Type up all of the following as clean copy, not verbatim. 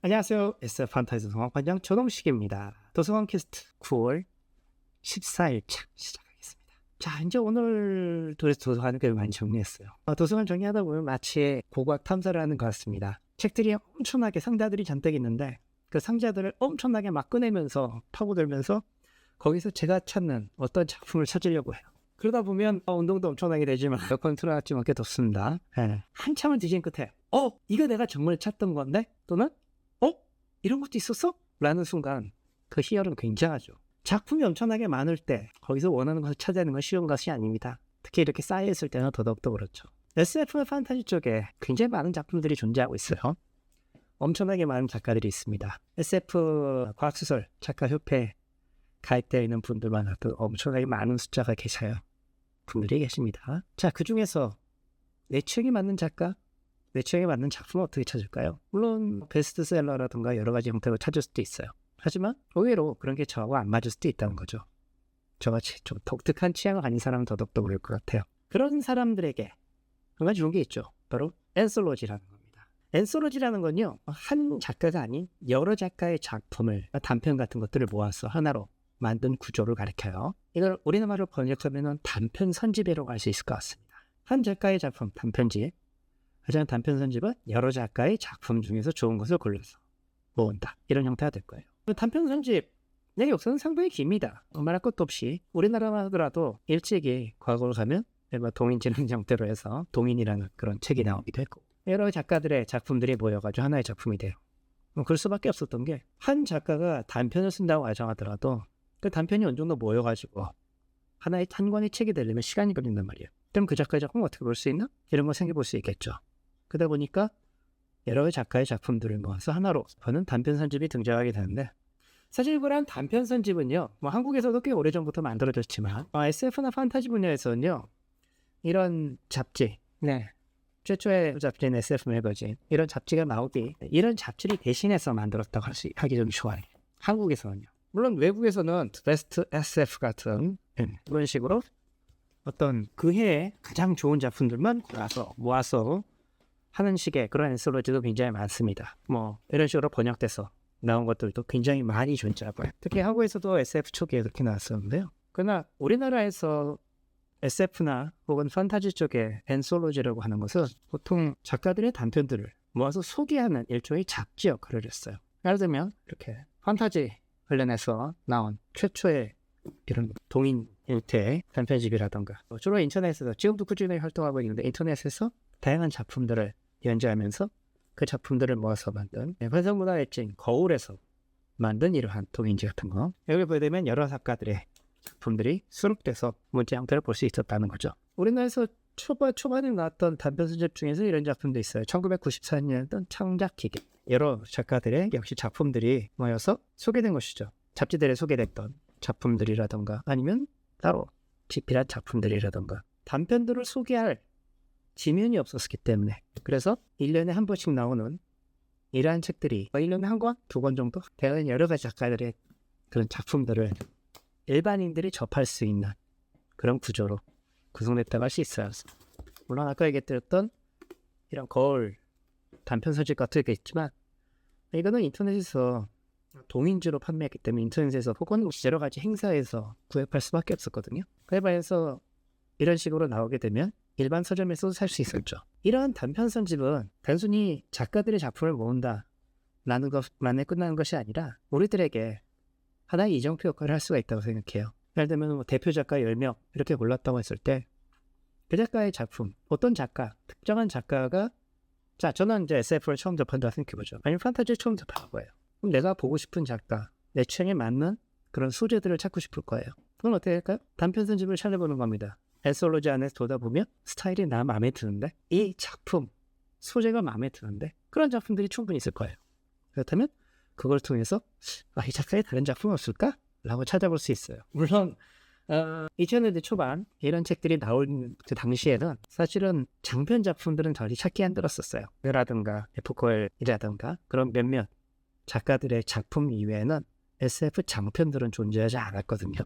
안녕하세요. SF 판타지 도서관 관장 조동식입니다. 도서관 퀘스트 9월 14일차 시작하겠습니다. 자, 이제 오늘 도서관을 꽤 많이 정리했어요. 도서관 정리하다 보면 마치 고고학 탐사를 하는 것 같습니다. 책들이 엄청나게 상자들이 잔뜩 있는데 그 상자들을 엄청나게 막 꺼내면서 파고들면서 거기서 제가 찾는 어떤 작품을 찾으려고 해요. 그러다 보면 운동도 엄청나게 되지만 에어컨 틀어놨지 않게 덥습니다. 네. 한참을 뒤진 끝에 이거 내가 정말 찾던 건데? 또는 이런 것도 있었어? 라는 순간 그 희열은 굉장하죠. 작품이 엄청나게 많을 때 거기서 원하는 것을 찾아내는 건 쉬운 것이 아닙니다. 특히 이렇게 쌓여있을 때는 더더욱더 그렇죠. SF 판타지 쪽에 굉장히 많은 작품들이 존재하고 있어요. 엄청나게 많은 작가들이 있습니다. SF 과학소설 작가협회에 가입되어 있는 분들만 해도 엄청나게 많은 숫자가 계셔요. 분들이 계십니다. 자, 그 중에서 내 취향에 맞는 작가, 내 취향에 맞는 작품을 어떻게 찾을까요? 물론 베스트셀러라든가 여러 가지 형태로 찾을 수도 있어요. 하지만 의외로 그런 게 저하고 안 맞을 수도 있다는 거죠. 저같이 좀 독특한 취향을 가진 사람은 더더욱더 그럴 것 같아요. 그런 사람들에게 한 가지 좋은 게 있죠. 바로 앤솔로지라는 겁니다. 앤솔로지라는 건요, 한 작가가 아닌 여러 작가의 작품을, 단편 같은 것들을 모아서 하나로 만든 구조를 가리켜요. 이걸 우리나라로 번역하면 단편 선집이라고 할 수 있을 것 같습니다. 한 작가의 작품, 단편집. 하지만 단편 선집은 여러 작가의 작품 중에서 좋은 것을 골라서 모은다. 이런 형태가 될 거예요. 단편 선집의 역사는 상당히 깁니다. 말할 것도 없이 우리나라만 하더라도 일찍이 과거로 가면 동인지능 형태로 해서 동인이라는 그런 책이 나오기도 했고 여러 작가들의 작품들이 모여가지고 하나의 작품이 돼요. 그럴 수밖에 없었던 게 한 작가가 단편을 쓴다고 가정하더라도 그 단편이 어느 정도 모여가지고 하나의 한 권의 책이 되려면 시간이 걸린단 말이에요. 그럼 그 작가의 작품 어떻게 볼 수 있나? 이런 거 생각해 볼 수 있겠죠. 그러다 보니까 여러 작가의 작품들을 모아서 하나로 하는 단편 선집이 등장하게 되는데 사실 그런 단편 선집은요, 한국에서도 꽤 오래전부터 만들어졌지만 SF나 판타지 분야에서는요, 이런 잡지, 최초의 잡지는 SF 매거진, 이런 잡지가 나오기, 이런 잡지를 대신해서 만들었다고 하기 좀 좋아요. 한국에서는요. 물론 외국에서는 베스트 SF 같은 그런 식으로 어떤 그 해에 가장 좋은 작품들만 모아서 하는 식의 그런 앤솔로지도 굉장히 많습니다. 이런 식으로 번역돼서 나온 것들도 굉장히 많이 존재하고요. 특히 한국에서도 SF 초기에 그렇게 나왔었는데요. 그러나 우리나라에서 SF나 혹은 판타지 쪽의 앤솔로지라고 하는 것은 보통 작가들의 단편들을 모아서 소개하는 일종의 잡지 역할을 했어요. 예를 들면 이렇게 판타지 관련해서 나온 최초의 이런 동인 형태의 단편집이라던가 주로 인터넷에서 지금도 꾸준히 활동하고 있는데 인터넷에서 다양한 작품들을 연재하면서 그 작품들을 모아서 만든 환상문화의 거울에서 만든 이러한 동인지 같은 거 여기 보게 되면 여러 작가들의 작품들이 수록돼서 문자 형태를 볼 수 있었다는 거죠. 우리나라에서 초반에 나왔던 단편 선집 중에서 이런 작품도 있어요. 1994년이었던 창작기계 여러 작가들의 역시 작품들이 모여서 소개된 것이죠. 잡지들에 소개됐던 작품들이라던가 아니면 따로 집필한 작품들이라던가 단편들을 소개할 지면이 없었기 때문에 그래서 1년에 한 번씩 나오는 이러한 책들이 1년에 한 권, 두 권 정도 대한 여러 가지 작가들의 그런 작품들을 일반인들이 접할 수 있는 그런 구조로 구성됐다고 할 수 있어요. 물론 아까 얘기했던 이런 거울 단편 서식 같은 게 있지만 이거는 인터넷에서 동인지로 판매했기 때문에 인터넷에서 혹은 여러 가지 행사에서 구입할 수밖에 없었거든요. 그에 반해서 이런 식으로 나오게 되면 일반 서점에서도 살 수 있었죠. 이러한 단편 선집은 단순히 작가들의 작품을 모은다라는 것만에 끝나는 것이 아니라 우리들에게 하나의 이정표 역할을 할 수가 있다고 생각해요. 예를 들면 대표 작가 10명 이렇게 골랐다고 했을 때 그 작가의 작품, 어떤 작가, 특정한 작가가 저는 이제 SF를 처음 접한다고 생각해보죠. 아니면 판타지를 처음 접할 거예요. 그럼 내가 보고 싶은 작가, 내 취향에 맞는 그런 소재들을 찾고 싶을 거예요. 그럼 어떻게 할까요? 단편 선집을 찾아보는 겁니다. 앤솔로지 안에서 돌다 보면 스타일이 나 마음에 드는데 이 작품, 소재가 마음에 드는데 그런 작품들이 충분히 있을 거예요. 그렇다면 그걸 통해서 이 작가의 다른 작품이 없을까? 라고 찾아볼 수 있어요. 물론 2000년대 초반 이런 책들이 나올 그 당시에는 사실은 장편 작품들은 덜 찾기 힘들었었어요. 라든가 에포코엘이라든가 그런 몇몇 작가들의 작품 이외에는 SF 장편들은 존재하지 않았거든요.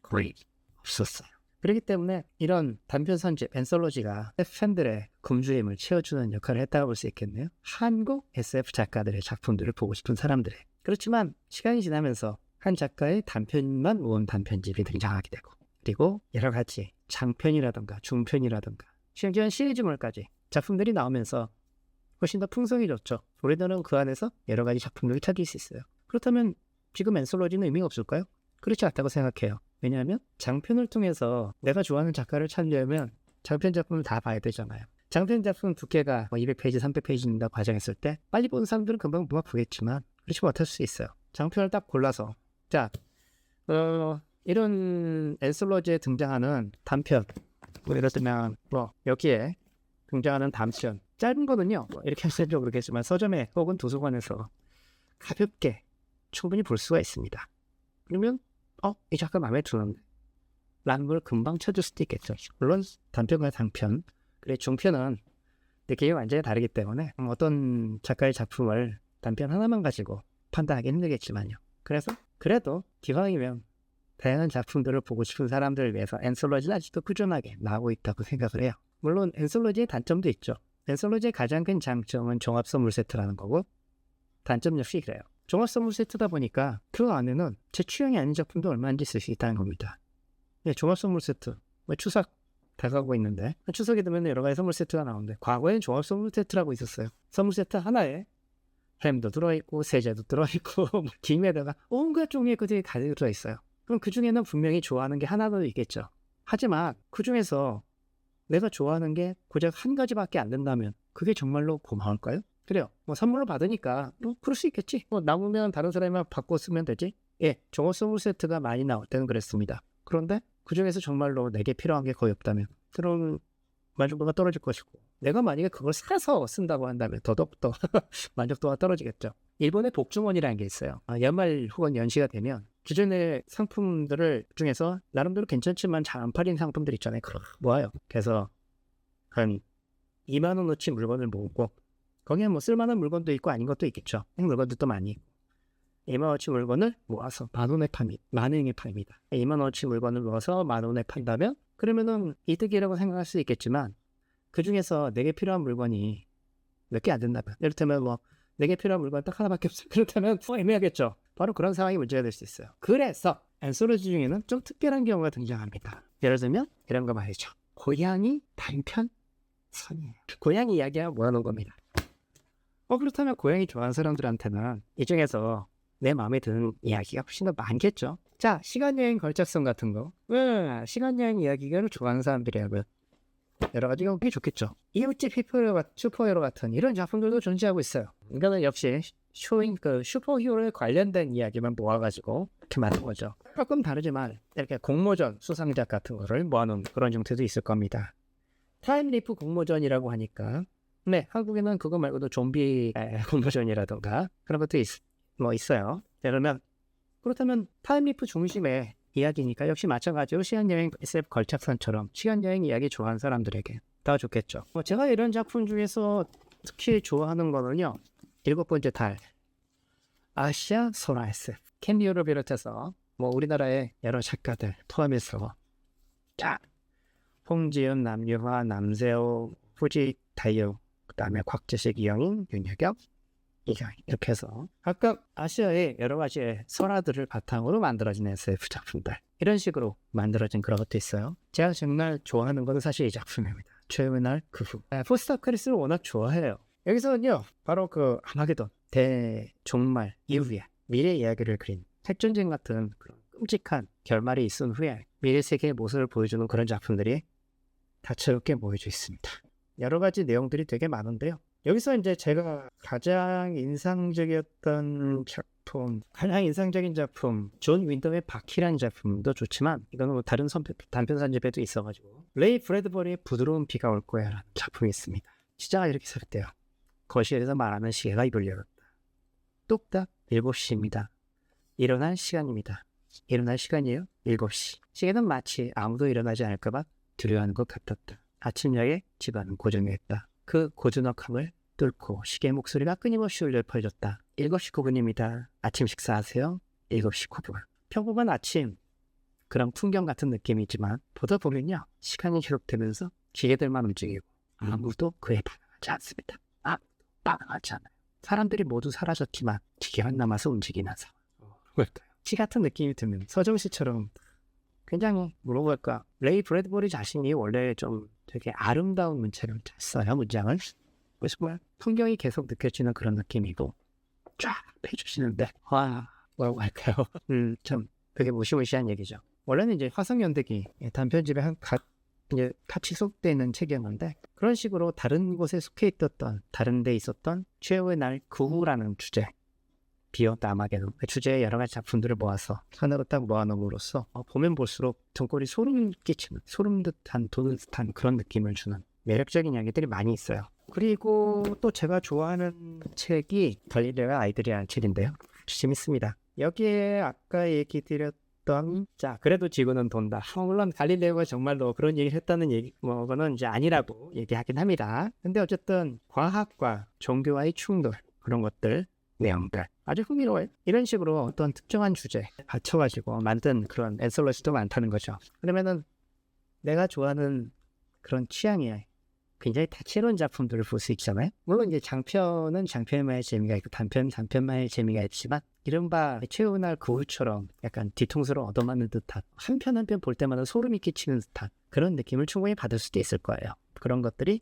거의 없었어요. 그렇기 때문에 이런 단편 선집, 앤솔로지가 팬들의 굶주림을 채워주는 역할을 했다고 볼 수 있겠네요. 한국 SF 작가들의 작품들을 보고 싶은 사람들의. 그렇지만 시간이 지나면서 한 작가의 단편만 모은 단편집이 등장하게 되고, 그리고 여러 가지 장편이라던가 중편이라던가 심지어 시리즈물까지 작품들이 나오면서 훨씬 더 풍성해졌죠. 우리들은 그 안에서 여러 가지 작품들을 찾을 수 있어요. 그렇다면 지금 앤솔로지는 의미가 없을까요? 그렇지 않다고 생각해요. 왜냐하면 장편을 통해서 내가 좋아하는 작가를 찾으려면 장편 작품을 다 봐야 되잖아요. 장편 작품 두께가 200페이지, 300페이지입니다 과정했을 때 빨리 보는 사람들은 금방 보겠지만 그렇지 못할 수 있어요. 장편을 딱 골라서 이런 앤솔로지에 등장하는 단편, 예를 들면 여기에 등장하는 단편 짧은 거는요, 이렇게 하실지 모르겠지만 서점에 혹은 도서관에서 가볍게 충분히 볼 수가 있습니다. 그러면 이 작가 마음에 드는데 라는 걸 금방 찾을 수도 있겠죠. 물론 단편과 단편, 그래 중편은 느낌이 완전히 다르기 때문에 어떤 작가의 작품을 단편 하나만 가지고 판단하기 힘들겠지만요. 그래서 그래도 기왕이면 다양한 작품들을 보고 싶은 사람들을 위해서 앤솔로지는 아직도 꾸준하게 나오고 있다고 생각을 해요. 물론 앤솔로지의 단점도 있죠. 앤솔로지의 가장 큰 장점은 종합선물 세트라는 거고, 단점 역시 그래요. 종합선물 세트다 보니까 그 안에는 제 취향이 아닌 작품도 얼마든지 쓸 수 있다는 겁니다. 종합선물 세트, 추석 다가오고 있는데 추석이 되면 여러 가지 선물 세트가 나오는데, 과거에는 종합선물 세트라고 있었어요. 선물 세트 하나에 햄도 들어있고 세제도 들어있고 김에다가 온갖 종류의 것들이 가득 들어있어요. 그럼 그 중에는 분명히 좋아하는 게 하나도 있겠죠. 하지만 그 중에서 내가 좋아하는 게 고작 한 가지밖에 안 된다면 그게 정말로 고마울까요? 그래요. 선물로 받으니까 그럴 수 있겠지. 남으면 다른 사람이랑 바꿔 쓰면 되지. 종합 선물 세트가 많이 나올 때는 그랬습니다. 그런데 그 중에서 정말로 내게 필요한 게 거의 없다면 그런 만족도가 떨어질 것이고, 내가 만약에 그걸 사서 쓴다고 한다면 더더욱더 만족도가 떨어지겠죠. 일본의 복중원이라는 게 있어요. 연말 혹은 연시가 되면 기존의 상품들을 중에서 나름대로 괜찮지만 잘 안 팔린 상품들 있잖아요. 그걸 모아요. 그래서 한 2만 원어치 물건을 모으고, 거기에 쓸만한 물건도 있고 아닌 것도 있겠죠. 물건들도 많이 있고, 2만 원어치 물건을 모아서 만 원에 팝니다. 2만 원어치 물건을 모아서 만 원에 판다면 그러면은 이득이라고 생각할 수 있겠지만, 그 중에서 내게 필요한 물건이 몇 개 안 된다면, 이를테면 내게 필요한 물건 딱 하나밖에 없어요. 그렇다면 애매하겠죠. 바로 그런 상황이 문제가 될 수 있어요. 그래서 앤솔로지 중에는 좀 특별한 경우가 등장합니다. 예를 들면 이런 거 말이죠. 고양이 단편 선이에요. 고양이 이야기가 모아놓은 겁니다. 그렇다면 고양이 좋아하는 사람들한테는 이 중에서 내 마음에 드는 이야기가 훨씬 더 많겠죠. 자, 시간여행 걸작성 같은 거. 시간여행 이야기를 좋아하는 사람들이라면 여러 가지가 꽤 좋겠죠. 이웃집 슈퍼히어로 같은 이런 작품들도 존재하고 있어요. 이거는 역시 슈퍼히어로에 관련된 이야기만 모아가지고 이렇게 만든 거죠. 조금 다르지만 이렇게 공모전 수상작 같은 거를 모아놓은 그런 형태도 있을 겁니다. 타임리프 공모전이라고 하니까, 한국에는 그거 말고도 좀비 공모전이라던가 그런 것도 있어요. 그렇다면 타임리프 중심의 이야기니까 역시 마찬가지로 시간여행 SF 걸작선처럼 시간여행 이야기 좋아하는 사람들에게 더 좋겠죠. 제가 이런 작품 중에서 특히 좋아하는 거는요, 7번째 달, 아시아 소라 SF, 캔리오를 비롯해서 우리나라의 여러 작가들 포함해서 홍지은, 남유화, 남세호, 후지 다이오, 그 다음에 곽재식, 이영인, 윤여경, 이렇게 해서 각각 아시아의 여러 가지의 설화들을 바탕으로 만들어진 SF 작품들, 이런 식으로 만들어진 그런 것도 있어요. 제가 정말 좋아하는 건 사실 이 작품입니다. 최후의 날 그 후. 포스트아포칼립스를 워낙 좋아해요. 여기서는요, 바로 그 아마게돈 대종말 이후에 미래 이야기를 그린 핵전쟁 같은 그런 끔찍한 결말이 있은 후에 미래 세계의 모습을 보여주는 그런 작품들이 다채롭게 모여져 있습니다. 여러 가지 내용들이 되게 많은데요. 여기서 이제 제가 가장 인상적인 작품, 존 윈덤의 바퀴라는 작품도 좋지만, 이거는 다른 단편 선집에도 있어가지고, 레이 브래드버리의 부드러운 비가 올 거야 라는 작품이 있습니다. 시작을 이렇게 시작돼요. 거실에서 말하는 시계가 입을 열었다. 뚝딱 7시입니다. 일어날 시간입니다. 일어날 시간이에요? 7시. 시계는 마치 아무도 일어나지 않을까봐 두려워하는 것 같았다. 아침녘에 집안은 고정했다. 그 고즈넉함을 뚫고 시계의 목소리가 끊임없이 울려 퍼졌다. 7시 9분입니다. 아침 식사하세요. 7시 9분. 평범한 아침. 그런 풍경 같은 느낌이지만 보다 보면요, 시간이 지속되면서 기계들만 움직이고 아무도 그에 반응하지 않습니다. 아무도 반응하지 않아요. 사람들이 모두 사라졌지만 기계만 남아서 움직이는 상황. 왜일까요? 시 같은 느낌이 드는 서정 시처럼 굉장히 뭐라고 할까, 레이 브래드버리 자신이 원래 좀 되게 아름다운 문체를 짰어요, 문장을. 그래서 뭐야, 풍경이 계속 느껴지는 그런 느낌이고 쫙 해주시는데, 와, 뭐라고 할까요? 참 되게 무시무시한 얘기죠. 원래는 이제 화성연대기 단편집에 이제 같이 속되어 있는 책이었는데, 그런 식으로 다른 곳에 속해 있었던, 다른 데 있었던 최후의 날 그 후라는 주제, 비욘드 아마게돈, 그 주제의 여러 가지 작품들을 모아서 하나로 딱 모아놓음으로써 보면 볼수록 등골이 소름 끼치는, 소름 듯한, 돋는 듯한 그런 느낌을 주는 매력적인 이야기들이 많이 있어요. 그리고 또 제가 좋아하는 책이 갈릴레오의 아이들이라는 책인데요. 재밌습니다. 여기에 아까 얘기 드렸던, 자, 그래도 지구는 돈다. 물론 갈릴레오가 정말로 그런 얘기를 했다는 얘기, 그거는 이제 아니라고 얘기하긴 합니다. 근데 어쨌든 과학과 종교와의 충돌, 그런 것들, 내용들 아주 흥미로워요. 이런 식으로 어떤 특정한 주제 받쳐가지고 만든 그런 엔솔로지도 많다는 거죠. 그러면은 내가 좋아하는 그런 취향이 굉장히 다채로운 작품들을 볼 수 있잖아요. 물론 이제 장편은 장편만의 재미가 있고 단편은 단편만의 재미가 있지만, 이른바 최후의 날 그 후처럼 약간 뒤통수를 얻어맞는 듯한, 한 편 한 편 볼 때마다 소름이 끼치는 듯한 그런 느낌을 충분히 받을 수도 있을 거예요. 그런 것들이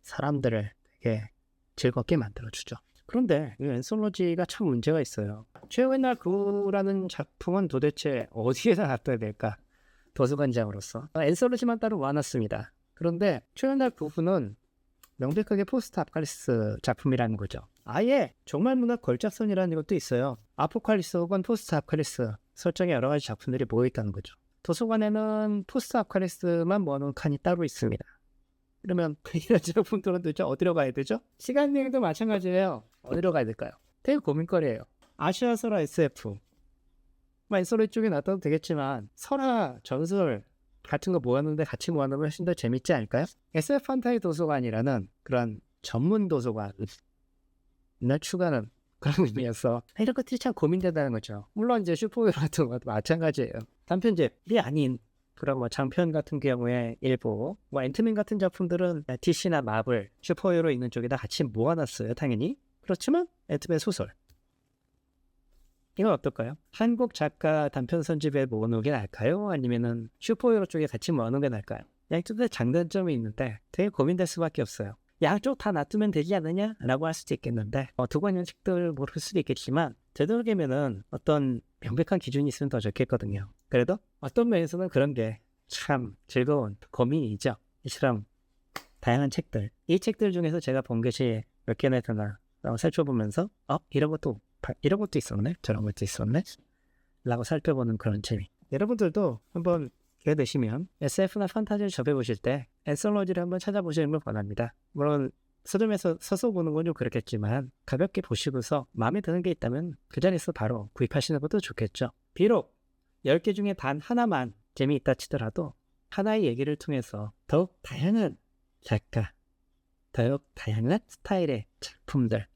사람들을 되게 즐겁게 만들어주죠. 그런데 이 엔솔로지가 참 문제가 있어요. 최후의 날 그 후라는 작품은 도대체 어디에다 놔둬야 될까? 도서관장으로서 엔솔로지만 따로 모아놨습니다. 그런데 최후의 날 그 후는 명백하게 포스트 아포칼립스 작품이라는 거죠. 아예 종말 문학 걸작선이라는 것도 있어요. 아포칼립스 혹은 포스트 아포칼립스 설정의 여러 가지 작품들이 모여있다는 거죠. 도서관에는 포스트 아포칼립스만 모아놓은 칸이 따로 있습니다. 그러면 이런 작품들은 도대체 어디로 가야 되죠? 시간 여행도 마찬가지예요. 어디로 가야 될까요? 되게 고민거리예요. 아시아 설화 SF, 엔솔로지 쪽에 놔둬도 되겠지만 설화, 전설 같은 거 모았는데 같이 모아놓으면 훨씬 더 재밌지 않을까요? SF 판타지 도서관이라는 그런 전문 도서관을 추가하는 그런 의미여서 이런 것들이 참 고민된다는 거죠. 물론 이제 슈퍼히어로 같은 것도 마찬가지예요. 단편집이 아닌 그런 뭐 장편 같은 경우에 일부, 뭐 앤트맨 같은 작품들은 DC나 마블, 슈퍼히어로 있는 쪽에다 같이 모아놨어요, 당연히. 그렇지만 앤트맨 소설, 이건 어떨까요? 한국 작가 단편 선집에 모아놓은 게 나을까요? 아니면은 슈퍼히어로 쪽에 같이 모아놓은 게 나을까요? 양쪽 다 장단점이 있는데 되게 고민될 수밖에 없어요. 양쪽 다 놔두면 되지 않느냐? 라고 할 수도 있겠는데, 두고 있는 책들 모를 수도 있겠지만, 되도록이면은 어떤 명백한 기준이 있으면 더 좋겠거든요. 그래도 어떤 면에서는 그런 게 참 즐거운 고민이죠. 이처럼 다양한 책들, 이 책들 중에서 제가 본 것이 몇 개나 되나 살펴보면서 이런 것도 있었네, 저런 것도 있었네 라고 살펴보는 그런 재미. 여러분들도 한번 기회 되시면 SF나 판타지를 접해보실 때 엔솔로지를 한번 찾아보시는 걸 권합니다. 물론 서점에서 서서 보는 건 좀 그렇겠지만 가볍게 보시고서 마음에 드는 게 있다면 그 자리에서 바로 구입하시는 것도 좋겠죠. 비록 10개 중에 단 하나만 재미있다 치더라도 하나의 얘기를 통해서 더욱 다양한 작가, 더욱 다양한 스타일의 작품들,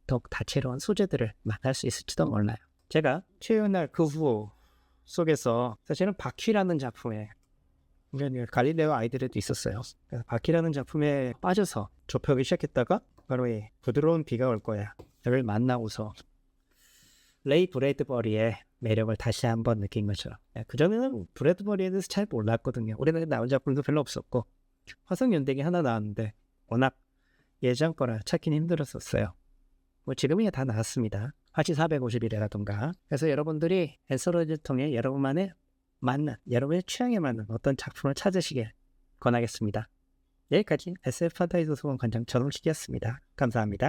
더욱 다채로운 소재들을 만날 수 있을지도 몰라요. 제가 최후의 날 그 후 속에서 사실은 바퀴라는 작품에, 갈릴레오 아이들에도 있었어요. 그래서 바퀴라는 작품에 빠져서 좁혀오기 시작했다가 바로 이 부드러운 비가 올 거야를 만나고서 레이 브래드버리의 매력을 다시 한번 느낀 거죠. 그전에는 브래드버리에 대해서 잘 몰랐거든요. 우리나라에 나온 작품도 별로 없었고, 화성연대기 하나 나왔는데 워낙 예전 거라 찾긴 힘들었었어요. 뭐 지금이야 다 나왔습니다. 화지 451이라던가. 그래서 여러분들이 엔솔로지를 통해 여러분만의 맞는, 여러분의 취향에 맞는 어떤 작품을 찾으시길 권하겠습니다. 여기까지 SF 판타지 도서관 관장 전홍식이었습니다. 감사합니다.